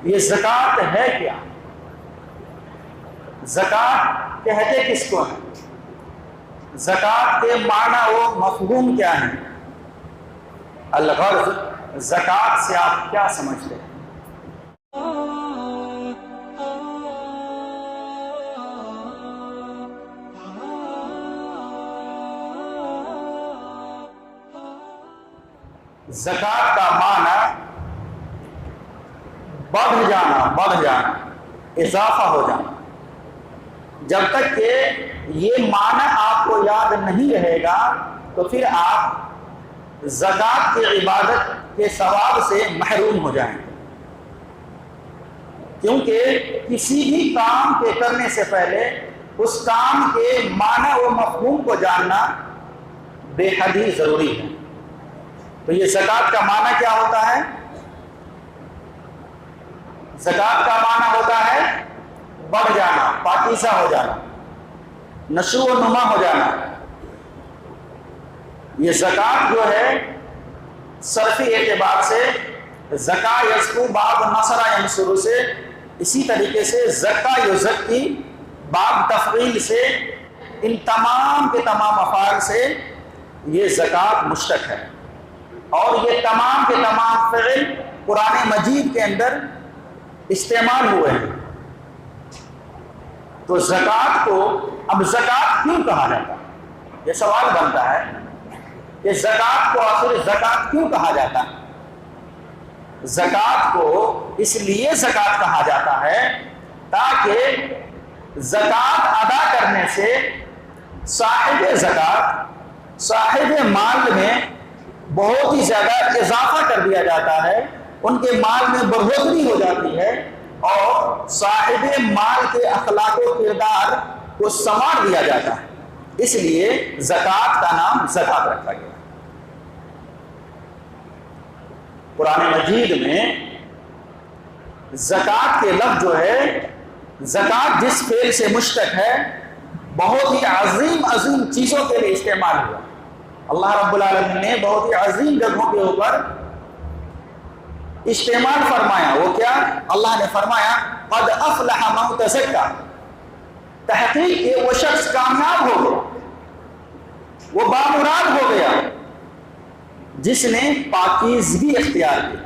یہ زکوٰۃ ہے کیا؟ زکوٰۃ کہتے کس کو ہیں؟ زکوٰۃ کے معنی و مفہوم کیا ہیں؟ الغرض، زکوٰۃ سے آپ کیا سمجھتے ہیں؟ زکوٰۃ کا معنی بڑھ جانا، اضافہ ہو جانا۔ جب تک کہ یہ معنی آپ کو یاد نہیں رہے گا تو پھر آپ زکوٰۃ کی عبادت کے ثواب سے محروم ہو جائیں گے، کیونکہ کسی بھی کام کے کرنے سے پہلے اس کام کے معنی و مفہوم کو جاننا بے حد ہی ضروری ہے۔ تو یہ زکوٰۃ کا معنی کیا ہوتا ہے؟ زکوٰۃ کا معنی ہوتا ہے بڑھ جانا، پاکیزہ ہو جانا، نشو و نما ہو جانا۔ یہ زکوٰۃ جو ہے صرفی اعتبار سے زکا یزکو باب نصر ینصر سے، اسی طریقے سے زکا یزکی باب تفعیل سے، ان تمام کے تمام افعال سے یہ زکوٰۃ مشتق ہے، اور یہ تمام کے تمام فعل قرآن مجید کے اندر استعمال ہوئے ہیں۔ تو زکوٰۃ کو اب زکوٰۃ کیوں کہا جاتا ہے؟ یہ سوال بنتا ہے کہ زکوٰۃ کو آخر زکوٰۃ کیوں کہا جاتا ہے؟ زکوٰۃ کو اس لیے زکوٰۃ کہا جاتا ہے تاکہ زکوٰۃ ادا کرنے سے صاحب زکوٰۃ، صاحب مال میں بہت ہی زیادہ اضافہ کر دیا جاتا ہے، ان کے مال میں بڑھوتری ہو جاتی ہے، اور صاحب مال کے اخلاق و کردار کو سنوار دیا جاتا ہے۔ اس لیے زکوٰۃ کا نام زکوٰۃ رکھا گیا۔ قرآن مجید میں زکوٰۃ کے لفظ جو ہے، زکوٰۃ جس فعل سے مشتق ہے، بہت ہی عظیم چیزوں کے لیے استعمال ہوا۔ اللہ رب العالمین نے بہت ہی عظیم جگہوں کے اوپر استعمال فرمایا۔ وہ کیا؟ اللہ نے فرمایا قد افلح من تزکا، تحقیق کہ وہ شخص کامیاب ہو گیا، وہ بامراد ہو گیا جس نے پاکیزگی اختیار کی،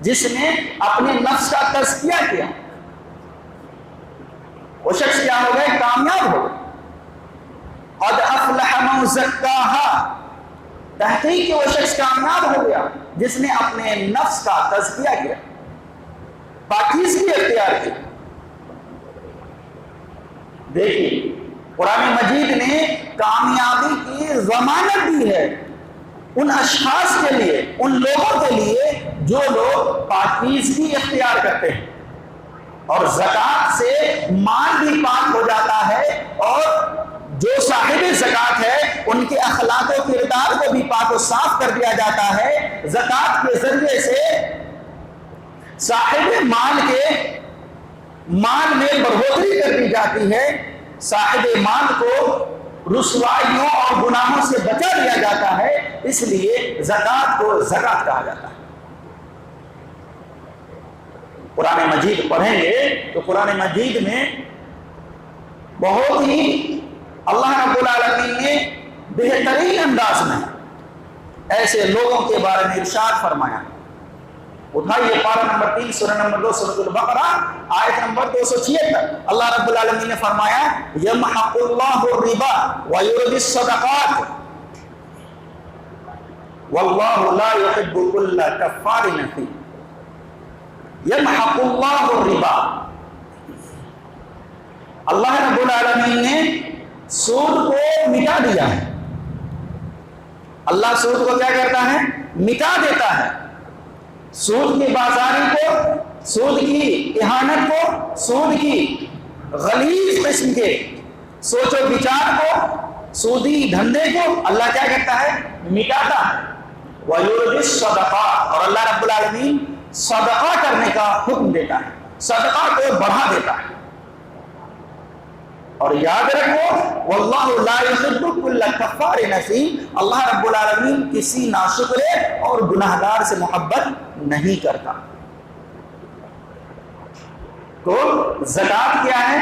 جس نے اپنے نفس کا تزکیہ کیا، وہ شخص کیا ہو گئے؟ کامیاب ہو گئے۔ قد افلح من زکاہا، تحقیق کہ وہ شخص کامیاب ہو گیا جس نے اپنے نفس کا تزکیہ کیا، پاکیزگی اختیار کی۔ دیکھیے قرآن مجید نے کامیابی کی ضمانت دی ہے ان اشخاص کے لیے، ان لوگوں کے لیے جو لوگ پاکیزگی اختیار کرتے ہیں، اور زکوٰۃ سے مال بھی پاک ہو جاتا ہے، اور جو صاحب زکوٰۃ ہے ان کے اخلاق و کردار کو بھی پاک و صاف کر دیا جاتا ہے۔ زکوٰۃ کے ذریعے سے صاحب مال کے مال میں بڑھوتری کر دی جاتی ہے، صاحب مال کو رسوائیوں اور گناہوں سے بچا دیا جاتا ہے، اس لیے زکوٰۃ کو زکوٰۃ کہا جاتا ہے۔ قرآن مجید پڑھیں گے تو قرآن مجید میں بہت ہی اللہ رب العالمین نے بہترین انداز میں ایسے لوگوں کے بارے میں ارشاد فرمایا۔ اٹھائیے پارہ نمبر 3 سورہ نمبر 2 سورۃ البقرہ آیت نمبر 276۔ اللہ رب العالمین نے فرمایا یمحق اللہ الربا ویربی الصدقات واللہ لا يحب كل کفار اثیم۔ یمحق اللہ الربا، اللہ رب العالمین نے سود کو مٹا دیا ہے۔ اللہ سود کو کیا کرتا ہے؟ مٹا دیتا ہے۔ سود کی بازاری کو، سود کی اہانت کو، سود کی غلیظ قسم کے سوچ و بچار کو، سودی دھندے کو اللہ کیا کرتا ہے؟ مٹاتا ہے۔ وَيُرْبِي الصَّدَقَاتِ، اور اللہ رب العالمین صدقہ کرنے کا حکم دیتا ہے، صدقہ کو بڑھا دیتا ہے۔ اور یاد رکھو واللہ لا يحب كل کفار اثیم، اللہ رب العالمین کسی ناشکر اور گناہگار سے محبت نہیں کرتا۔ تو زکات کیا ہے؟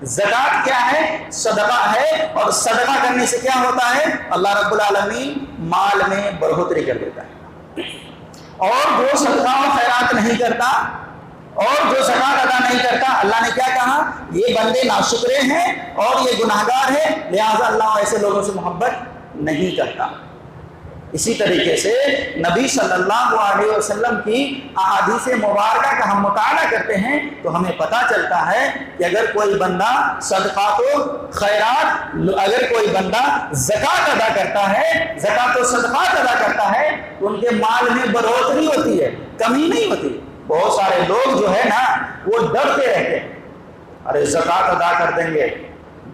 زکات کیا ہے؟ صدقہ ہے، اور صدقہ کرنے سے کیا ہوتا ہے؟ اللہ رب العالمین مال میں بڑھوتری کر دیتا ہے۔ اور جو صدقہ و خیرات نہیں کرتا اور جو زکات ادا نہیں کرتا، اللہ نے کیا کہا؟ یہ بندے ناشکرے ہیں اور یہ گناہگار ہیں، لہٰذا اللہ ایسے لوگوں سے محبت نہیں کرتا۔ اسی طریقے سے نبی صلی اللہ علیہ وسلم کی احادیث مبارکہ کا ہم مطالعہ کرتے ہیں تو ہمیں پتہ چلتا ہے کہ اگر کوئی بندہ صدقات و خیرات، اگر کوئی بندہ زکات ادا کرتا ہے، زکات و صدقات ادا کرتا ہے تو ان کے مال میں بڑھوتری ہوتی ہے، کمی نہیں ہوتی۔ بہت سارے لوگ جو ہے نا وہ ڈرتے رہتے ہیں، ارے زکات ادا کر دیں گے،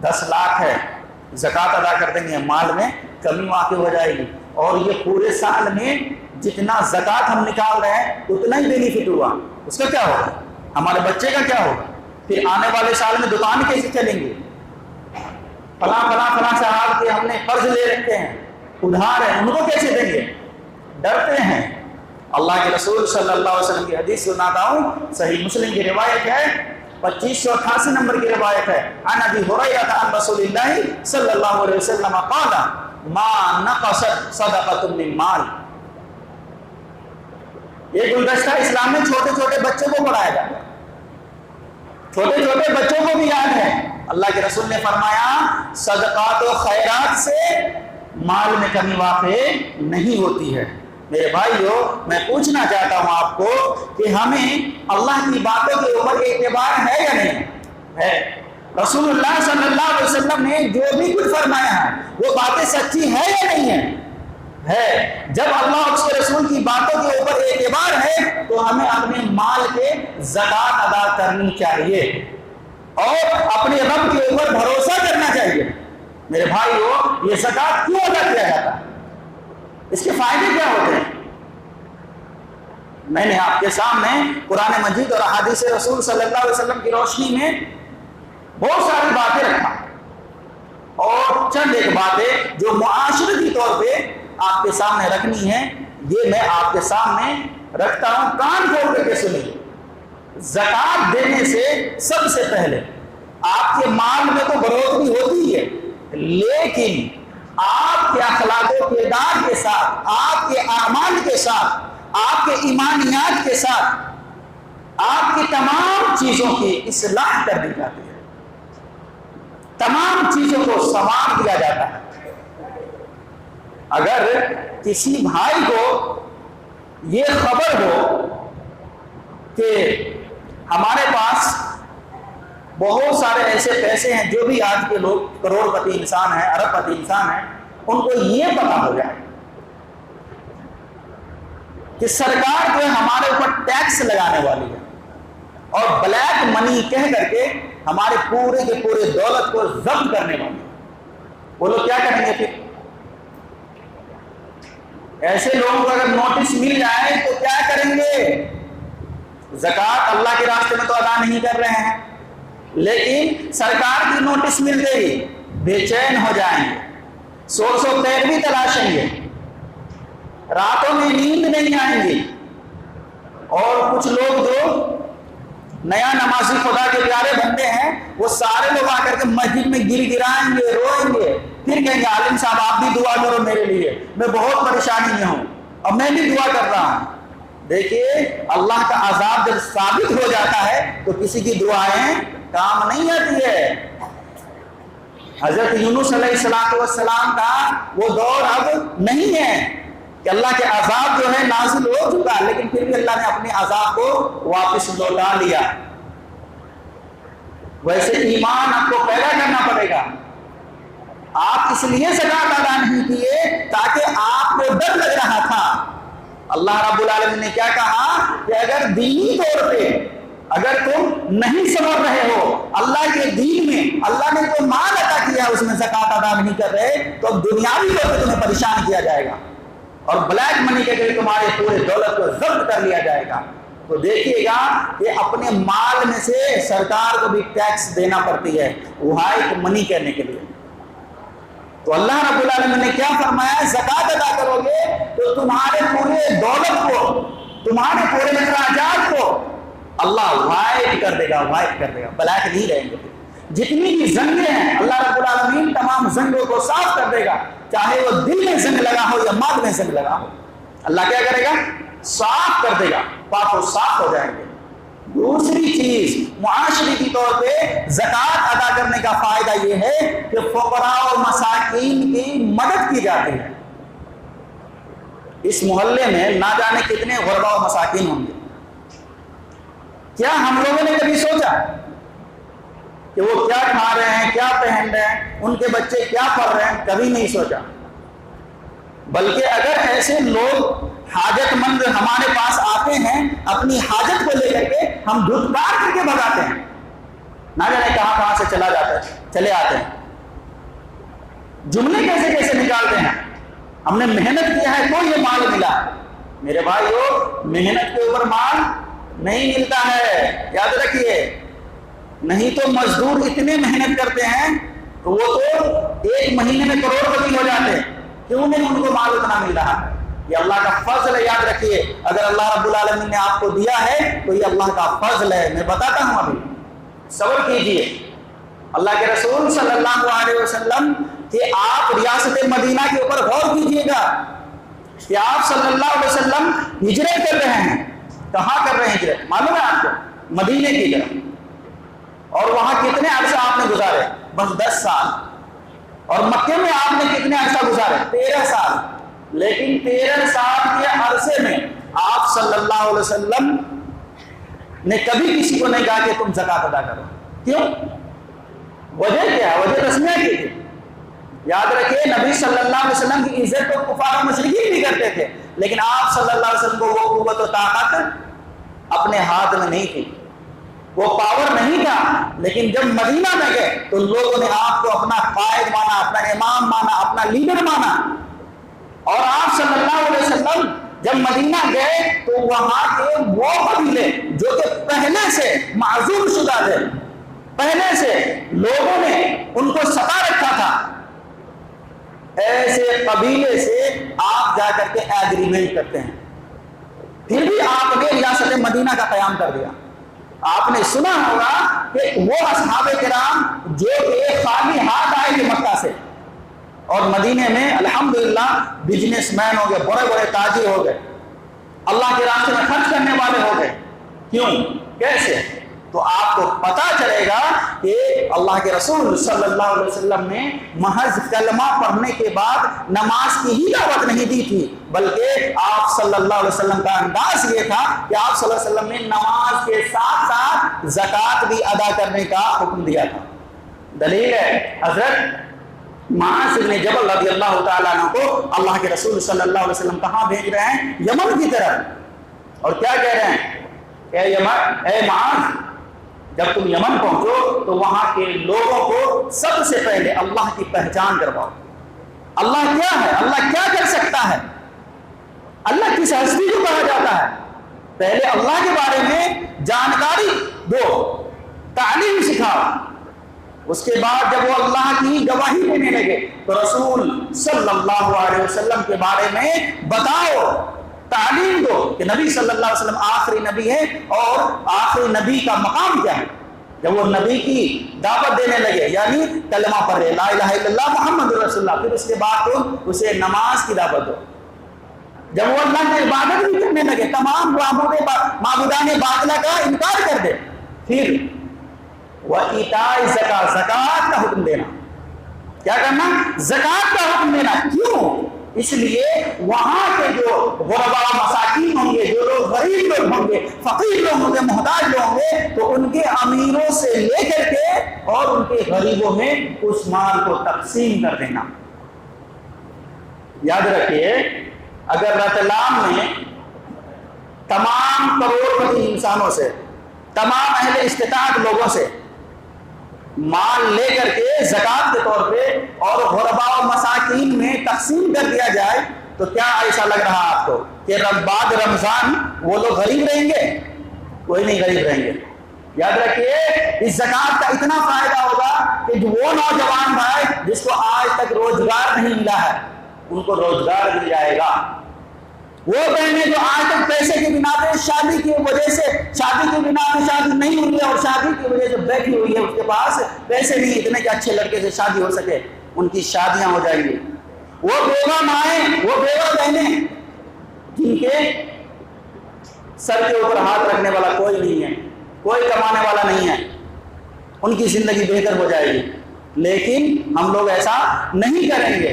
10 لاکھ ہے، زکات ادا کر دیں گے، مال میں کمی واقع ہو جائے گی، اور یہ پورے سال میں جتنا زکات ہم نکال رہے ہیں اتنا ہی بینیفٹ ہوا، اس کا کیا ہوگا؟ ہمارے بچے کا کیا ہوگا؟ پھر آنے والے سال میں دکان کیسے چلیں گے؟ فلاں فلاں فلاں صاحب کے ہم نے قرض لے رکھے ہیں، ادھار ہیں، ان کو کیسے دیں گے؟ ڈرتے ہیں۔ اللہ کے رسول صلی اللہ علیہ وسلم کی حدیث سناتا ہوں، صحیح مسلم کی روایت ہے، 2588 نمبر کی روایت ہے، عن ابی ہریرہ عن رسول اللہ صلی اللہ علیہ وسلم قال ما نقصت صدقۃ من مال۔ یہ گلدستہ اسلام میں چھوٹے چھوٹے بچوں کو پڑھایا جاتا ہے، چھوٹے چھوٹے بچوں کو بھی یاد ہے۔ اللہ کے رسول نے فرمایا صدقات و خیرات سے مال میں کمی واقع نہیں ہوتی ہے۔ میرے بھائیو، میں پوچھنا چاہتا ہوں آپ کو کہ ہمیں اللہ کی باتوں کے اوپر اعتبار ہے یا نہیں ہے؟ رسول اللہ صلی اللہ علیہ وسلم نے جو بھی کچھ فرمایا ہے وہ باتیں سچی ہے یا نہیں ہے؟ جب اللہ اور اس کے رسول کی باتوں کے اوپر اعتبار ہے تو ہمیں اپنے مال کے زکات ادا کرنی چاہیے اور اپنے رب کے اوپر بھروسہ کرنا چاہیے۔ میرے بھائیو، یہ زکات کیوں ادا کیا جاتا ہے؟ اس کے فائدے کیا ہوتے ہیں؟ میں نے آپ کے سامنے قرآن مجید اور احادیث رسول صلی اللہ علیہ وسلم کی روشنی میں بہت ساری باتیں رکھا، اور چند ایک باتیں جو معاشرتی طور پہ آپ کے سامنے رکھنی ہے، یہ میں آپ کے سامنے رکھتا ہوں، کان کھول کر کے سنیے۔ زکات دینے سے سب سے پہلے آپ کے مال میں تو بڑھوتری ہوتی ہے، لیکن آپ کے اخلاق و کردار کے ساتھ، آپ کے اعمال کے ساتھ، آپ کے ایمانیات کے ساتھ آپ کی تمام چیزوں کی اصلاح کر دی جاتی ہے، تمام چیزوں کو سنوار دیا جاتا ہے۔ اگر کسی بھائی کو یہ خبر ہو کہ ہمارے پاس بہت سارے ایسے پیسے ہیں، جو بھی آج کے لوگ کروڑ پتی انسان ہیں، ارب پتی انسان ہیں، ان کو یہ پتا ہو جائے کہ سرکار جو ہے ہمارے اوپر ٹیکس لگانے والی ہے اور بلیک منی کہہ کر کے ہمارے پورے کے پورے دولت کو ضبط کرنے والی ہے، وہ لوگ کیا کریں گے؟ پھر ایسے لوگوں کو اگر نوٹس مل جائے تو کیا کریں گے؟ زکات اللہ کے راستے میں تو ادا نہیں کر رہے ہیں، لیکن سرکار کی نوٹس مل گئی، بے چین ہو جائیں گے، سورس و پیروی تلاشیں گے، راتوں میں نیند نہیں آئیں گی، اور کچھ لوگ جو نیا نمازی خدا کے پیارے بندے ہیں وہ سارے لوگ آ کر کے مسجد میں گر گرائیں گے، روئیں گے، پھر کہیں گے عالم صاحب آپ بھی دعا کرو میرے لیے، میں بہت پریشانی میں ہوں اور میں بھی دعا کر رہا ہوں۔ دیکھیے، اللہ کا عذاب جب ثابت ہو جاتا ہے تو کسی کی دعائیں کام نہیں آتی ہے۔ حضرت یونس علیہ السلام کا وہ دور اب نہیں ہے کہ اللہ کے عذاب جو ہے نازل ہو چکا، لیکن پھر بھی اللہ نے اپنے عذاب کو واپس لوٹا لیا۔ ویسے ایمان آپ کو پیدا کرنا پڑے گا۔ آپ اس لیے زکات ادا نہیں کیے تاکہ آپ کو ڈر لگ رہا تھا۔ اللہ رب العالمین نے کیا کہا کہ اگر دینی طور پہ اگر تم نہیں سمجھ رہے ہو، اللہ کے دین میں اللہ نے جو مال عطا کیا ہے اس میں زکات ادا نہیں کر رہے، تو دنیاوی طور پہ تمہیں پریشان کیا جائے گا اور بلیک منی کے ذریعے تمہارے پورے دولت کو ضبط کر لیا جائے گا۔ تو دیکھیے گا کہ اپنے مال میں سے سرکار کو بھی ٹیکس دینا پڑتی ہے وائٹ منی کرنے کے لیے۔ تو اللہ رب العالمین نے کیا فرمایا؟ زکات ادا کرو گے تو تمہارے پورے دولت کو، تمہارے پورے اخراجات کو اللہ وائٹ کر دے گا، وائٹ کر دے گا، بلیک نہیں رہیں گے۔ جتنی بھی زنگیں ہیں اللہ رب العالمین تمام زنگوں کو صاف کر دے گا، چاہے وہ دل میں زنگ لگا ہو یا ماتھ میں زنگ لگا ہو، اللہ کیا کرے گا؟ صاف کر دے گا، پاک و صاف ہو جائیں گے۔ دوسری چیز معاشرتی طور پہ زکوٰۃ ادا کرنے کا فائدہ یہ ہے کہ فقراء اور مساکین کی مدد کی جاتی ہے۔ اس محلے میں نہ جانے کتنے غربا و مساکین ہوں گے، کیا ہم لوگوں نے کبھی سوچا کہ وہ کیا کھا رہے ہیں، کیا پہن رہے ہیں، ان کے بچے کیا پڑھ رہے ہیں؟ کبھی نہیں سوچا۔ بلکہ اگر ایسے لوگ حاجت مند ہمارے پاس آتے ہیں اپنی حاجت کو لے کر کے، ہم دھتکار کر کے بھگاتے ہیں، نہ جانے کہاں کہاں سے چلے آتے ہیں، جملے کیسے کیسے نکالتے ہیں۔ ہم نے محنت کیا ہے تو یہ مال ملا۔ میرے بھائیو، محنت کے اوپر مال نہیں ملتا ہے، یاد رکھیے۔ نہیں تو مزدور اتنے محنت کرتے ہیں کہ وہ تو ایک مہینے میں کروڑ پتی ہو جاتے ہیں، کیوں نہیں ان کو مال اتنا مل رہا؟ یہ اللہ کا فضل ہے، یاد رکھیے۔ اگر اللہ رب العالمین نے آپ کو دیا ہے تو یہ اللہ کا فضل ہے۔ میں بتاتا ہوں، ابھی صبر کیجئے۔ اللہ کے رسول صلی اللہ علیہ وسلم کہ آپ ریاست مدینہ کے اوپر غور کیجئے گا کہ آپ صلی اللہ علیہ وسلم ہجرت کر رہے ہیں۔ کہاں کر رہے ہیں ہجرت؟ معلوم ہے آپ کو؟ مدینے کی طرف۔ اور وہاں کتنے عرصہ آپ نے گزارے؟ بس 10 سال۔ اور مکے میں آپ نے کتنے عرصہ گزارے؟ 13 سال۔ لیکن 13 سال کے عرصے میں آپ صلی اللہ علیہ وسلم نے کبھی کسی کو نہیں کہا کہ تم زکوٰۃ ادا کرو۔ کیوں؟ وجہ کیا ہے؟ وجہ تسمیہ کی تھی۔ یاد رکھیے، نبی صلی اللہ علیہ وسلم کی عزت تو کفار و مشرکین بھی کرتے تھے، لیکن آپ صلی اللہ علیہ وسلم کو وہ قوت و طاقت اپنے ہاتھ میں نہیں تھی، وہ پاور نہیں تھا۔ لیکن جب مدینہ میں گئے تو لوگوں نے آپ کو اپنا قائد مانا، اپنا امام مانا، اپنا لیڈر مانا۔ اور آپ صلی اللہ علیہ وسلم جب مدینہ گئے تو وہاں کے وہ قبیلے جو کہ پہلے سے معذور شدہ تھے، پہلے سے لوگوں نے ان کو ستا رکھا تھا، ایسے قبیلے سے آپ جا کر کے ایگریمنٹ کرتے ہیں۔ پھر بھی آپ نے ریاست مدینہ کا قیام کر دیا۔ آپ نے سنا ہوگا کہ وہ اصحاب کرام جو کہ خالی ہاتھ آئے تھے مکہ سے اور مدینے میں الحمدللہ بزنس مین ہو گئے، بڑے بڑے تاجر ہو گئے، اللہ کے راستے میں خرچ کرنے والے ہو گئے۔ کیوں؟ کیسے؟ تو آپ کو پتا چلے گا کہ اللہ کے رسول صلی اللہ علیہ وسلم نے محض کلمہ پڑھنے کے بعد نماز کی ہی دعوت نہیں دی تھی، بلکہ آپ صلی اللہ علیہ وسلم کا انداز یہ تھا کہ آپ صلی اللہ علیہ وسلم نے نماز کے ساتھ ساتھ زکوٰۃ بھی ادا کرنے کا حکم دیا تھا۔ دلیل ہے حضرت معاذ بن جبل رضی اللہ تعالیٰ عنہ کو اللہ کے رسول صلی اللہ علیہ وسلم کہاں بھیج رہے ہیں؟ یمن کی طرف۔ اور کیا کہہ رہے ہیں کہ اے معاذ، جب تم یمن پہنچو تو وہاں کے لوگوں کو سب سے پہلے اللہ کی پہچان کرواؤ۔ اللہ کیا ہے؟ اللہ کیا کر سکتا ہے؟ اللہ کس ہستی کو کہا جاتا ہے؟ پہلے اللہ کے بارے میں جانکاری دو، تعلیم سکھاؤ۔ اس کے بعد جب وہ اللہ کی گواہی دینے لگے تو رسول صلی اللہ علیہ وسلم کے بارے میں بتاؤ، تعلیم دو کہ نبی صلی اللہ علیہ وسلم آخری نبی ہے اور آخری نبی کا مقام کیا ہے۔ جب وہ نبی کی دعوت دینے لگے یعنی کلمہ پڑھے لا الہ الا اللہ محمد رسول اللہ، پھر اس کے بعد تم اسے نماز کی دعوت دو۔ جب وہ اللہ کی عبادت بھی کرنے لگے، تمام معبودان باطلہ کا انکار کر دے، پھر وَإِيتَاءِ الزَّكَاةِ، زکوٰۃ کا حکم دینا۔ کیا کرنا؟ زکوٰۃ کا حکم دینا۔ کیوں؟ اس لیے وہاں کے جو غربا مساکین ہوں گے، جو لوگ غریب لوگ ہوں گے، فقیر لوگ ہوں گے، محتاج لوگ ہوں گے، تو ان کے امیروں سے لے کر کے اور ان کے غریبوں میں اس مال کو تقسیم کر دینا۔ یاد رکھیے، اگر رتلام میں تمام کروڑپتی انسانوں سے، تمام اہل استطاعت لوگوں سے مال لے کر کے زکوٰۃ کے طور پہ اور غربا و مساکین میں تقسیم کر دیا جائے تو کیا ایسا لگ رہا آپ کو کہ بعد رمضان وہ لوگ غریب رہیں گے؟ کوئی نہیں غریب رہیں گے۔ یاد رکھیے، اس زکوٰۃ کا اتنا فائدہ ہوگا کہ جو وہ نوجوان بھائی جس کو آج تک روزگار نہیں ملا ہے ان کو روزگار مل جائے گا۔ وہ بہنیں جو آج تک پیسے کی بنا پہ شادی کی وجہ سے شادی کی بنا پہ شادی نہیں ہوئی ہے اور شادی کی وجہ سے بیٹھی ہوئی ہے، اس کے پاس پیسے نہیں اتنے کہ اچھے لڑکے سے شادی ہو سکے، ان کی شادیاں ہو جائیں گی۔ وہ بیوہ مائیں، وہ بیوہ بہنیں جن کے سر کے اوپر ہاتھ رکھنے والا کوئی نہیں ہے، کوئی کمانے والا نہیں ہے، ان کی زندگی بہتر ہو جائے گی۔ لیکن ہم لوگ ایسا نہیں کریں گے،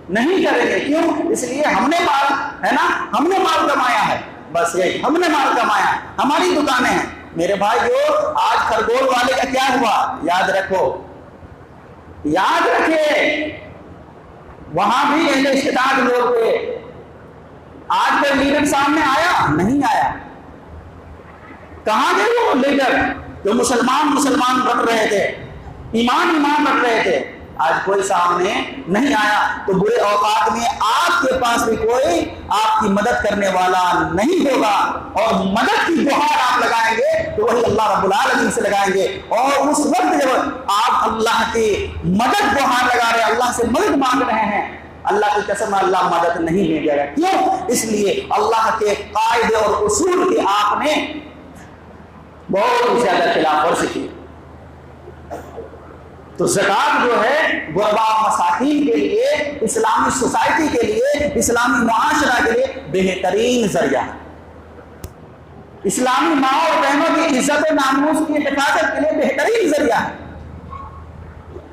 نہیں کریں گے۔ کیوں؟ اس لیے ہم نے مال ہے نا، ہم نے مال کمایا ہے، بس یہی ہم نے مال کمایا ہے، ہماری دکانیں ہیں۔ میرے بھائی جو آج خرگول والے کا کیا ہوا، یاد رکھو، یاد رکھے، وہاں بھی اہل استطاعت لوگ تھے۔ آج کوئی لیڈر سامنے آیا نہیں آیا، کہاں گئے وہ لیڈر جو مسلمان بن رہے تھے، ایمان رکھ رہے تھے؟ آج کوئی سامنے نہیں آیا۔ تو برے اوقات میں آپ کے پاس بھی کوئی آپ کی مدد کرنے والا نہیں ہوگا، اور مدد کی گہار آپ لگائیں گے تو وہی اللہ رب العالمین سے لگائیں گے۔ اور اس وقت جب آپ اللہ کی مدد گہار لگا رہے ہیں، اللہ سے مدد مانگ رہے ہیں، اللہ کی قسم اللہ مدد نہیں دے جائے گا۔ کیوں؟ اس لیے اللہ کے قاعدے اور اصول کی آپ نے بہت زیادہ خلاف ورزی کی۔ تو زکوٰۃ جو ہے غربا مساکین کے لیے، اسلامی سوسائٹی کے لیے، اسلامی معاشرہ کے لیے بہترین ذریعہ ہے۔ اسلامی ماں اور بہنوں کی عزت و ناموس کی حفاظت کے لیے بہترین ذریعہ ہے۔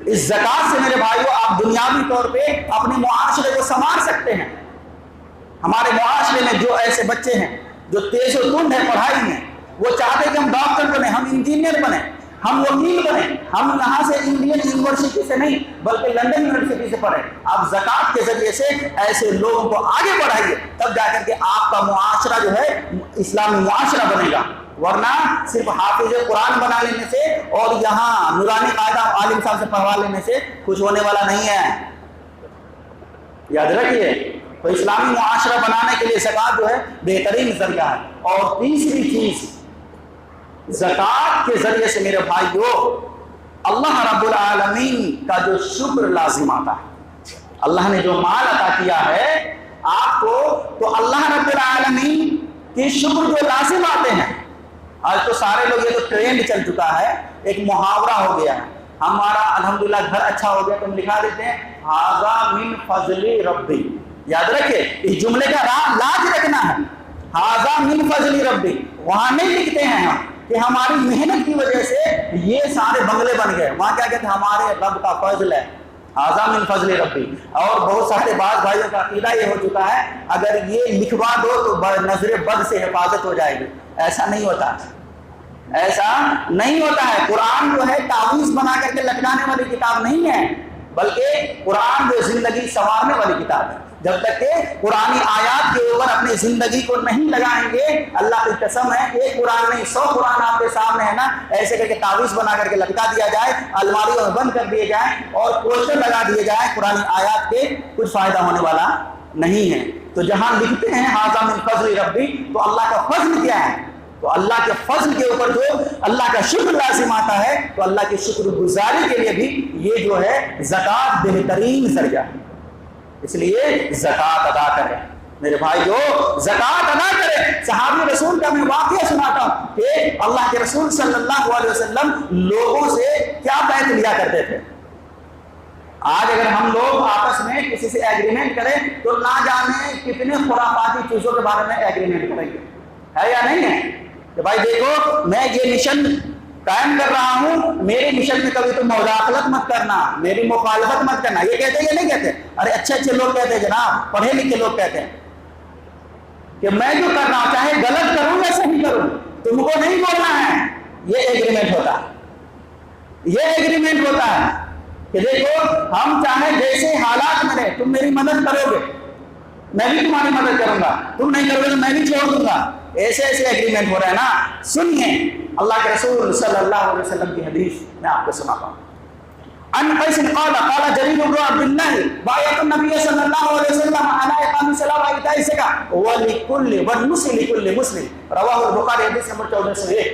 اس زکوٰۃ سے میرے بھائیوں آپ دنیاوی طور پہ اپنے معاشرے کو سنوار سکتے ہیں۔ ہمارے معاشرے میں جو ایسے بچے ہیں جو تیز و تند ہیں پڑھائی میں، وہ چاہتے ہیں کہ ہم ڈاکٹر بنیں، ہم انجینئر بنیں، ہم وکیل بنیں، ہم یہاں سے انڈین یونیورسٹی سے نہیں بلکہ لندن یونیورسٹی سے پڑھیں۔ آپ زکوٰۃ کے ذریعے سے ایسے لوگوں کو آگے بڑھائیے، تب جا کر کے آپ کا معاشرہ جو ہے اسلامی معاشرہ بنے گا۔ ورنہ صرف حافظ قرآن بنا لینے سے اور یہاں نورانی قاعدہ عالم صاحب سے پڑھوا لینے سے کچھ ہونے والا نہیں ہے، یاد رکھیے۔ تو اسلامی معاشرہ بنانے کے لیے زکوٰۃ جو ہے بہترین ذریعہ ہے۔ اور تیسری چیز، زکوٰۃ کے ذریعے سے میرے بھائیو اللہ رب العالمین کا جو شکر لازم آتا ہے۔ اللہ نے جو مال عطا کیا ہے آپ کو، تو اللہ رب العالمین کے شکر جو لازم آتے ہیں۔ آج تو سارے لوگ، یہ تو ٹرینڈ چل چکا ہے، ایک محاورہ ہو گیا ہے۔ ہمارا الحمدللہ گھر اچھا ہو گیا تو ہم لکھا دیتے ہیں ھذا من فضل ربی۔ یاد رکھے، اس جملے کا لاج رکھنا ہے، ھذا من فضل ربی۔ وہاں نہیں لکھتے ہیں ہم کہ ہماری محنت کی وجہ سے یہ سارے بنگلے بن گئے، وہاں کیا کہتے ہیں ہمارے رب کا فضل ہے، ھذا من فضل ربی۔ اور بہت سارے بعض بھائیوں کا عقیدہ یہ ہو چکا ہے اگر یہ لکھوا دو تو نظر بد سے حفاظت ہو جائے گی۔ ایسا نہیں ہوتا، ایسا نہیں ہوتا ہے۔ قرآن جو ہے تعویذ بنا کر کے لٹکانے والی کتاب نہیں ہے، بلکہ قرآن جو زندگی سنوارنے والی کتاب ہے۔ جب تک کہ قرآنی آیات کے اوپر اپنی زندگی کو نہیں لگائیں گے، اللہ کی قسم ہے ایک قرآن نہیں 100 قرآن آپ کے سامنے ہے نا، ایسے کر کے تعویذ بنا کر کے لٹکا دیا جائے، الماریوں میں بند کر دیے جائیں اور پوسٹر لگا دیے جائیں، قرآنی آیات کے کچھ فائدہ ہونے والا نہیں ہے۔ تو جہاں لکھتے ہیں ھذا من فضل ربی، تو اللہ کا فضل کیا ہے؟ تو اللہ کے فضل کے اوپر جو اللہ کا شکر لازم آتا ہے، تو اللہ کی شکر گزاری کے لیے بھی یہ جو ہے زکوٰۃ بہترین ذریعہ ہے۔ اس لیے زکوٰۃ ادا کریں میرے بھائیو، زکوٰۃ ادا کریں۔ صحابی رسول کا میں واقعہ سناتا ہوں کہ اللہ کے رسول صلی اللہ علیہ وسلم لوگوں سے کیا بیعت لیا کرتے تھے۔ آج اگر ہم لوگ آپس میں کسی سے ایگریمنٹ کریں تو نہ جانے کتنے خرافاتی چیزوں کے بارے میں ایگریمنٹ کریں گے، ہے یا نہیں ہے؟ کہ بھائی دیکھو میں یہ مشن قائم کر رہا ہوں، میرے مشن میں کبھی تم مداخلت مت کرنا، میری مخالفت مت کرنا۔ یہ کہتے ہیں یا نہیں کہتے؟ ارے اچھے لوگ کہتے ہیں جناب، پڑھے لکھے لوگ کہتے ہیں کہ میں جو کر رہا ہوں چاہے غلط کروں یا صحیح کروں تم کو نہیں بولنا ہے۔ یہ ایگریمنٹ ہوتا ہے، یہ ایگریمنٹ ہوتا ہے کہ دیکھو ہم چاہے جیسے حالات میں رہے، تم میری مدد کرو گے میں بھی تمہاری مدد کروں گا، تم نہیں کرو گے تو میں بھی چھوڑ دوں گا۔ ایسے ایسے ایگریمنٹ ہو رہا ہے نا۔ سنیے اللہ کے رسول صلی اللہ علیہ وسلم کی حدیث میں آپ کو سناتا ہوں۔ ان قیس قال قال جرير بن عبد الله بايعت النبي صلى الله عليه وسلم على اقام الصلاه وايتاء الزكاه ولكل والمسلم لكل مسلم، رواه البخاری، حدیث نمبر 1401۔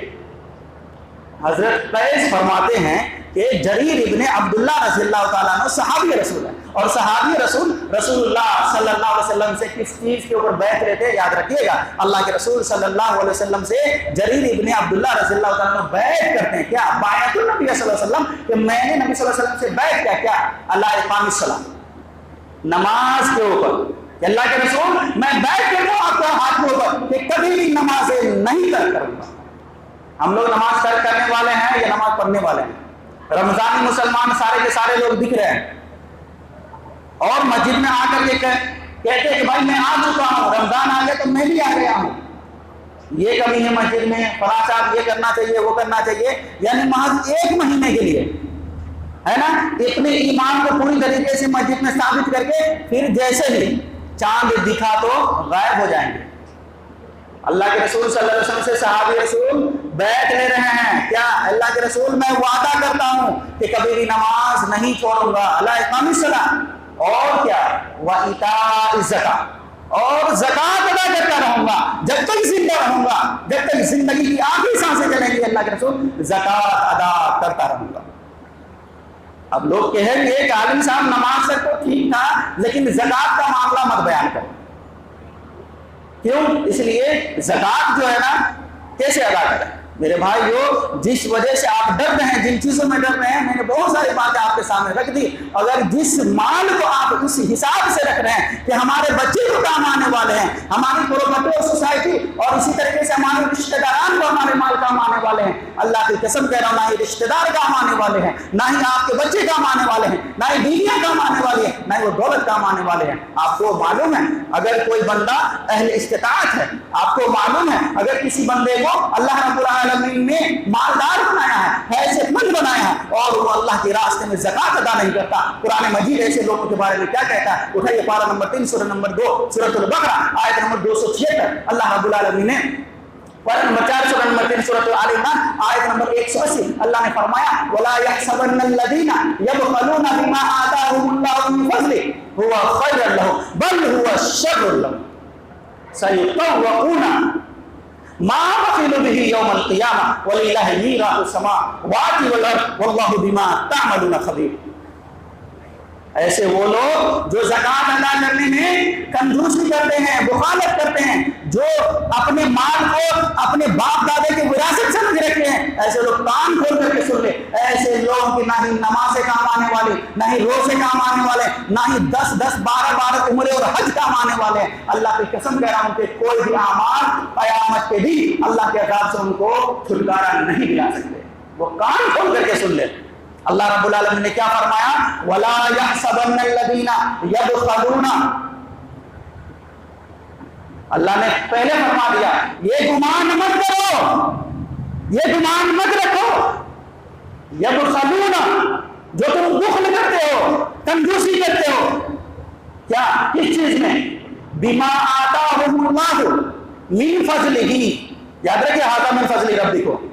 حضرت قیس فرماتے ہیں کہ جریر ابن عبداللہ رضی اللہ تعالیٰ عنہ صحابی رسول ہے، اور صحابی رسول اللہ صلی اللہ علیہ وسلم سے کس چیز کے اوپر بیعت لیتے ہیں؟ یاد رکھیے گا، اللہ کے رسول صلی اللہ علیہ وسلم سے جریر ابن عبداللہ رضی اللہ تعالیٰ عنہ بیعت کرتے ہیں. کیا بیعت النبی صلی اللہ علیہ وسلم کہ میں نے نبی صلی اللہ علیہ وسلم سے بیعت کیا اللہ اقام الصلاۃ، نماز کے اوپر، کہ اللہ کے رسول میں بیعت کرتا ہوں آپ کے ہاتھ کے اوپر کہ کبھی بھی نمازیں نہیں ترک کروں گا. ہم لوگ نماز ترک کرنے والے ہیں یا نماز پڑھنے والے ہیں؟ رمضانی مسلمان سارے کے سارے لوگ دکھ رہے ہیں اور مسجد میں آ کر کے کہتے ہیں کہ بھائی میں آ چکا ہوں، رمضان آ گیا تو میں بھی آ گیا ہوں. یہ کمی ہے مسجد میں، فلاں صاحب یہ کرنا چاہیے وہ کرنا چاہیے، یعنی محض 1 مہینے کے لیے ہے نا اپنے ایمان کو پوری طریقے سے مسجد میں ثابت کر کے پھر جیسے ہی چاند دکھا تو غائب ہو جائیں گے. اللہ کے رسول صلی اللہ علیہ وسلم سے صحابی رسول بیعت لے رہے ہیں. کیا اللہ کے رسول میں وعدہ کرتا ہوں کہ کبھی بھی نماز نہیں چھوڑوں گا، اللہ اقام الصلاۃ، اور کیا وایتاء الزکاۃ، اور زکات ادا کرتا رہوں گا جب تک زندہ رہوں گا، جب تک زندگی کی آخری سانسیں چلیں گی اللہ کے رسول زکات ادا کرتا رہوں گا. اب لوگ کہیں گے کہ عالم صاحب نماز تک تو ٹھیک تھا لیکن زکات کا معاملہ مت بیان کرو. کیوں؟ اس لیے زکات جو ہے نا کیسے ادا کریں؟ میرے بھائیو، جس وجہ سے آپ ڈر رہے ہیں، جن چیزوں میں ڈر رہے ہیں، میں نے بہت ساری باتیں آپ کے سامنے رکھ دی. اگر جس مال کو آپ اس حساب سے رکھ رہے ہیں کہ ہمارے بچے کو کام آنے والے ہیں، ہماری پروپرٹی اور سوسائٹی اور اسی طریقے سے ہمارے رشتہ داران کو ہمارے مال کام آنے والے ہیں، اللہ کی قسم کہہ رہا ہوں، نہ ہی رشتہ دار کام آنے والے ہیں، نہ ہی آپ کے بچے کام آنے والے ہیں، نہ ہی بیویاں کام آنے والی ہیں، نہ ہی وہ دولت کام آنے والے ہیں. آپ کو معلوم ہے اگر کوئی بندہ اہل استطاعت ہے، آپ کو معلوم ہے اگر کسی بندے کو اللہ رب العالمین نے مالدار بنایا ہے، حیثیت مند بنایا ہے، اور وہ اللہ کے راستے میں زکات ادا نہیں کرتا، قرآن مجید ایسے لوگوں کے بارے میں کیا کہتا ہے؟ اٹھائیے پارہ نمبر 3 سورہ نمبر 2 سورۃ البقرہ آیت نمبر 276. اللہ رب العالمین نے پارہ نمبر 4 سورہ نمبر 3 سورۃ آل عمران آیت نمبر 180 اللہ نے فرمایا وَلَا يَحْسَبَنَّ الَّذِينَ يَبْخَلُونَ بِمَا آتَاهُمُ اللَّهُ مِنْ فَضْلِهِ هُوَ خَيْرٌ لَهُمْ بَلْ هُوَ شَرٌّ لَهُمْ سَيُطَوَّقُونَ ما بخلوا به يوم القيامة ولله ميراث السماوات والأرض والله بما تعملون خبير. ایسے وہ لوگ جو زکات ادا کرنے میں کنجوسی کرتے ہیں، بخالت کرتے ہیں، جو اپنے مال کو اپنے باپ دادے کے وراثت سمجھ رکھتے ہیں، ایسے لوگ کان کھول کر کے سن لے، ایسے لوگوں کی نہ ہی نماز کام آنے والے، نہ ہی روزے کام آنے والے، نہ ہی 10 12 عمرے اور حج کام آنے والے ہیں. اللہ کی قسم کہہ رہا ہوں کہ کوئی بھی اعمال قیامت کے دن اللہ کے عذاب سے ان کو چھٹکارا نہیں دلا سکتے. وہ کان کھول کر کے سن لے. اللہ رب العالمین نے کیا فرمایا؟ وَلَا يَحْسَبَنَّ الَّذِينَ يَبْخَلُونَ. اللہ نے پہلے فرما دیا یہ گمان مت کرو، یہ گمان مت رکھو، یبخلون جو تم بخل کرتے ہو، کنجوسی کرتے ہو. کیا؟ کس چیز میں؟ بما آتاہم اللہ من فضلہ. یاد رکھیں ھذا من فضل ربکم،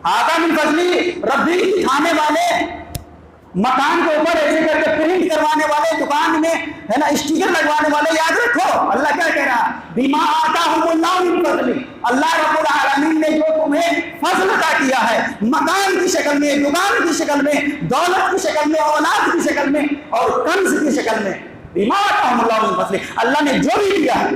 ھذا من فضل ربی دکھانے والے، مکان کے اوپر ایسے کر کے پرنٹ کروانے والے، دکان میں ہے نا اسٹیکر لگوانے والے. یاد رکھو اللہ کیا کہہ رہا ہے؟ بما آتاہم اللہ من فضل. اللہ رب العالمین نے جو تمہیں فضل عطا کیا ہے، مکان کی شکل میں، دکان کی شکل میں، دولت کی شکل میں، اولاد کی شکل میں اور کنز کی شکل میں، بما آتاہم اللہ من فضل، اللہ نے جو بھی دیا ہے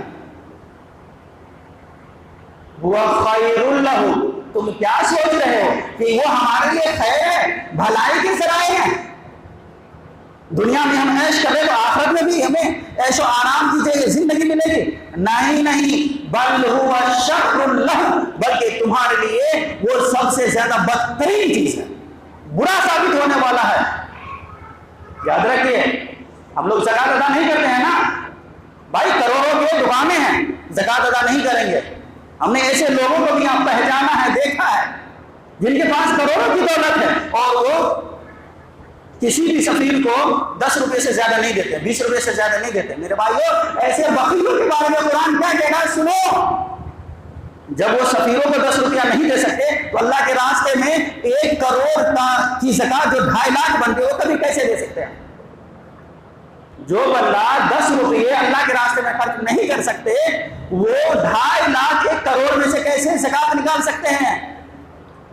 وہ خیر لہم. تم کیا سوچ رہے ہو کہ وہ ہمارے لیے خیر ہے، بھلائی کے ذرائع ہیں؟ دنیا میں ہم عیش کریں تو آخرت میں بھی ہمیں عیش و آرام کی زندگی ملے گی؟ نہیں، بل هو شر لہم، بلکہ تمہارے لیے وہ سب سے زیادہ بدترین چیز ہے، برا ثابت ہونے والا ہے. یاد رکھیے ہم لوگ زکات ادا نہیں کرتے ہیں نا بھائی، کروڑوں کے دکانیں ہیں، زکات ادا نہیں کریں گے. ہم نے ایسے لوگوں کو بھی یہاں پہچانا ہے، دیکھا ہے، جن کے پاس کروڑوں کی دولت ہے اور وہ کسی بھی سفیر کو 10 روپے سے زیادہ نہیں دیتے، 20 روپے سے زیادہ نہیں دیتے. میرے بھائیو ایسے بخیلوں کے بارے میں قرآن کیا کہہ رہا ہے سنو. جب وہ سفیروں کو 10 روپیہ نہیں دے سکتے تو اللہ کے راستے میں 1 کروڑ کی زکات جو 2.5 لاکھ بنتے وہ کبھی کیسے دے سکتے ہیں؟ جو بندہ 10 روپئے اللہ کے راستے میں خرچ نہیں کر سکتے وہ 2.5 لاکھ 1 کروڑ میں سے کیسے زکات نکال سکتے ہیں؟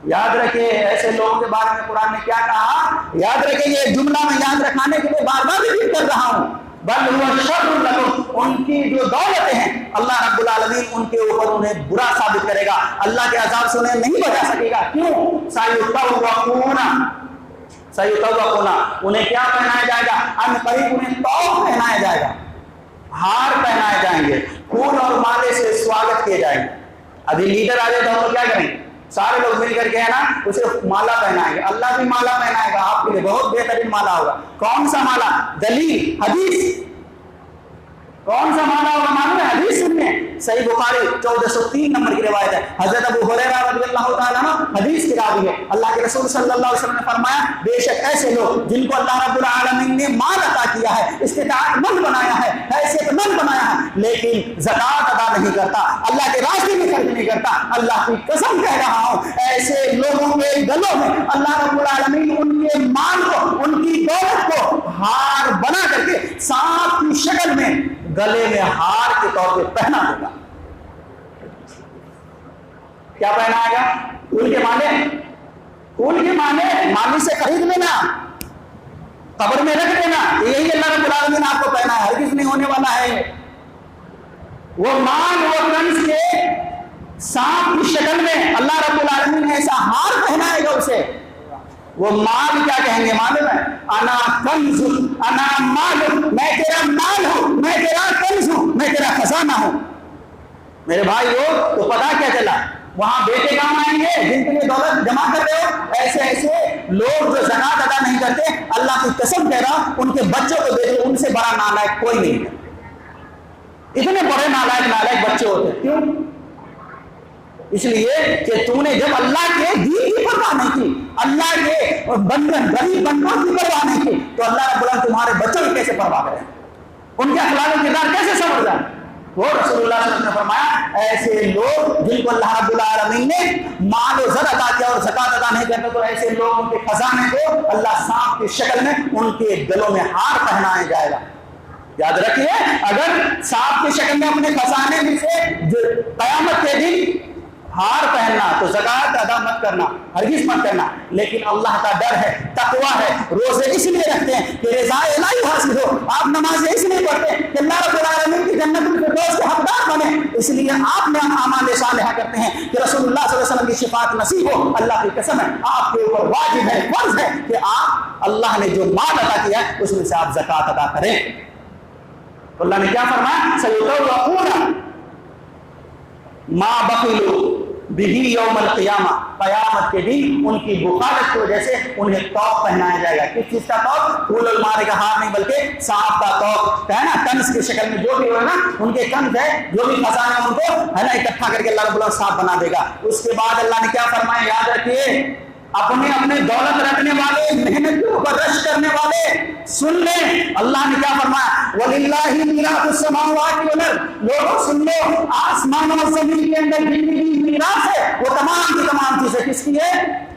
یاد رکھیے ایسے لوگوں کے بارے میں قرآن نے کیا کہا، یاد رکھیے یہ جملہ میں یاد رکھانے کے لیے بار بار ذکر کر رہا ہوں، بل هو شر لکم، ان کی جو دولتیں ہیں اللہ رب العالمین ان کے اوپر انہیں برا ثابت کرے گا، اللہ کے عذاب سے انہیں نہیں بچا سکے گا۔ کیوں؟ سیطوقون، انہیں کیا پہنایا جائے گا؟ ان قریب انہیں طوق پہنایا جائے گا، ہار پہنائے جائیں گے، پھول اور مالے سے سواگت کیے جائیں گے۔ ابھی لیڈر آ جائے تو ہم لوگ کیا کریں گے؟ سارے لوگ مل کر کے ہے نا اسے مالا پہنائیں گے، اللہ بھی مالا پہنائے گا آپ کے لیے، بہت بہترین مالا ہوگا۔ کون سا مالا؟ دلیل حدیث، کون سا مالا ہوگا معلوم ہے؟ حدیث سنیے، صحیح بخاری 1403 نمبر کی روایت ہے، حضرت ابو ہریرہ رضی اللہ تعالیٰ عنہ حدیث کی راوی ہے، اللہ کے رسول صلی اللہ علیہ وسلم نے فرمایا بے شک ایسے لوگ جن کو اللہ رب العالمین نے مال عطا کیا ہے، استطاعت مند بنایا ہے، حیثیت مند بنایا ہے، لیکن زکوٰۃ ادا نہیں کرتا، اللہ کے راستے میں خرچ نہیں کرتا، اللہ کی قسم کہہ رہا ہوں ایسے لوگوں کے گلوں میں اللہ رب العالمین ان کے مال کو، ان کی دولت کو ہار بنا کر کے سانپ کی شکل میں گلے میں ہار کے طور پہ پہنا دے گا۔ کیا پہنائے گا؟ پھول کے مالے، پھول کے مالے مالی سے خرید لینا، قبر میں رکھ دینا، یہی اللہ رب العالمین آپ کو پہنا ہے، ہرگز نہیں ہونے والا ہے۔ وہ مال وہ کنز کے سانپ کی شکل میں اللہ رب العالمین ایسا ہار پہنائے گا اسے، وہ مال کیا کہیں گے معلوم ہے؟ انا کنز، انا مال، میں تیرا مال ہوں، میں تیرا کنز ہوں، میں تیرا خزانہ ہوں۔ میرے بھائیو تو پتا کیا چلا، وہاں بیٹے کام آئیں گے جن کے لیے دولت جمع کر رہے ہو، ایسے ایسے لوگ جو زکوٰۃ ادا نہیں کرتے، اللہ کی قسم کہہ رہا ان کے بچوں کو دیکھو، ان سے بڑا نالائق کوئی نہیں ہے، اتنے بڑے نالائق بچے ہوتے ہیں۔ کیوں؟ اس لیے کہ تو نے جب اللہ کے دین کی پرواہ نہیں کی، اللہ کے بندن غریب بندوں کی پرواہ نہیں کی، تو اللہ رب العالمین تمہارے بچوں کی کیسے پرواہ کرے، ان کے اخلاق و کردار کیسے سمجھ جائے؟ وہ رسول اللہ صلی اللہ علیہ وسلم نے فرمایا ایسے لوگ جن کو اللہ رب العالمین نے مال و زر عطا کیا اور زکوٰۃ ادا نہیں کرتے، تو ایسے لوگوں کے خزانے کو اللہ سانپ کی شکل میں ان کے گلوں میں ہار پہنایا جائے گا۔ یاد رکھیے اگر سانپ کی شکل میں اپنے خزانے میں سے قیامت کے دن ہار پہننا تو زکوٰۃ ادا مت کرنا، ہرگز مت کرنا، لیکن اللہ کا ڈر ہے، تقویٰ ہے، روزے اس لیے رکھتے ہیں کہ رضا الہی حاصل ہو، آپ نمازیں اس لیے پڑھتے ہیں کہ اللہ رب العالمین کی جنت الفردوس کے حقدار بنے، اس لیے آپ نے اعمال صالحہ کرتے ہیں کہ رسول اللہ صلی اللہ علیہ وسلم کی شفاعت نصیب ہو۔ اللہ کی قسم ہے آپ کے اوپر واجب ہے، فرض ہے کہ آپ اللہ نے جو مال عطا کیا ہے اس میں سے آپ زکوٰۃ ادا کریں۔ تو اللہ نے کیا فرمایا؟ سیطوقون ما بخلوا بہ یوم القیامہ، قیامت کے دن ان کی بخالت کی وجہ سے انہیں طوق پہنایا جائے گا۔ کس چیز کا طوق؟ پھول اور مالے کا ہار نہیں بلکہ سانپ کا طوق ہے نا، کنز کی شکل میں جو بھی ہو نا ان کے کنز ہے، جو بھی خزانہ ان کو ہے نا اکٹھا کر کے اللہ رب العالمین سانپ بنا دے گا۔ اس کے بعد اللہ نے کیا فرمایا؟ یاد رکھیے اپنے دولت رکھنے والے، محنت کے اوپر رش کرنے والے سن لیں، اللہ نے کیا فرمایا؟ وَلِلَّهِ مِيرَاثُ السَّمَاوَاتِ وَالْأَرْضِ، لوگوں سن لو آسمان اور زمین کے اندر جتنی بھی میراث ہے وہ تمام کی تمام چیزیں کس کی ہے؟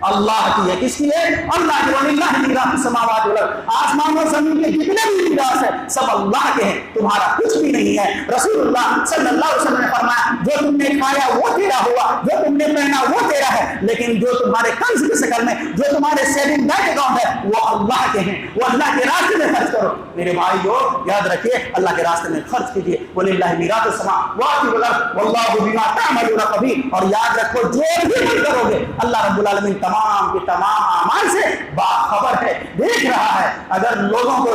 اللہ کی ہے۔ کس کی ہے؟ اللہ کی۔ وَلِلَّهِ مِيرَاثُ السَّمَاوَاتِ وَالْأَرْضِ، آسمان اور زمین کے جتنے بھی میراث ہے سب اللہ کے ہیں، تمہارا کچھ بھی نہیں ہے۔ رسول اللہ صلی اللہ علیہ وسلم نے فرمایا جو تم نے کھایا وہ تیرا ہوا، جو تم نے پہنا وہ تیرا ہے، لیکن جو تمہارے کنز کی شکل میں، جو تمہارے سیونگ بینک اکاؤنٹ ہے وہ اللہ کے ہیں، وہ اللہ کے راستے میں خرچ کرو۔ میرے بھائیو یاد رکھیے اللہ کے راستے میں خرچ کیجیے۔ وَلِلَّهِ مِيرَاثُ السَّمَاوَاتِ وَالْأَرْضِ وَاللَّهُ بِمَا تَعْمَلُونَ خَبِيرٌ، اور یاد رکھو جو بھی کرو گے اللہ رب العالمین تمام کے تمام اعمال سے باخبر ہے، دیکھ رہا ہے۔ اگر لوگوں کو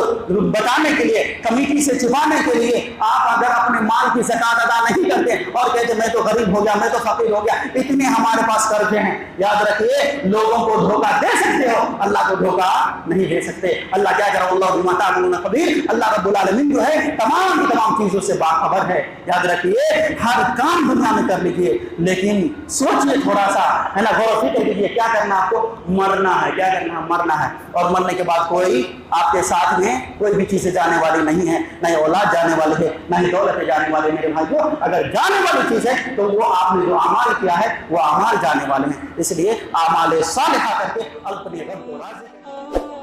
بتانے کے لیے، کمیٹی سے چھپانے کے لیے آپ اگر اپنے مال کی زکوٰۃ ادا نہیں کرتے اور کہتے میں تو غریب ہو گیا، میں تو فقیر ہو گیا، اتنے ہمارے پاس قرضے ہیں، یاد رکھیے لوگوں کو دھوکہ دے سکتے ہو، اللہ کو دھوکہ نہیں دے سکتے۔ اللہ کیا کرے؟ اللہ بما تعملون خبیر، اللہ رب العالمین جو ہے تمام کی تمام چیزوں سے باخبر ہے۔ یاد رکھیے ہر کام دنیا میں کر لیجیے، لیکن سوچیے تھوڑا سا ہے نا، غور و فکر کیجیے کیا کرنا آپ کو؟ مرنا ہے۔ کیا کرنا؟ مرنا ہے، اور مرنے کے بعد کوئی آپ کے ساتھ میں کوئی بھی چیزیں جانے والی نہیں ہے، نہ ہی اولاد جانے والی ہے، نہ ہی دولت جانے والی۔ میرے بھائیو اگر جانے والی چیز ہے تو وہ آپ نے جو اعمال کیا ہے وہ اعمال جانے والے ہیں، اس لیے اعمال صالحہ کر کے اپنے رب کو راضی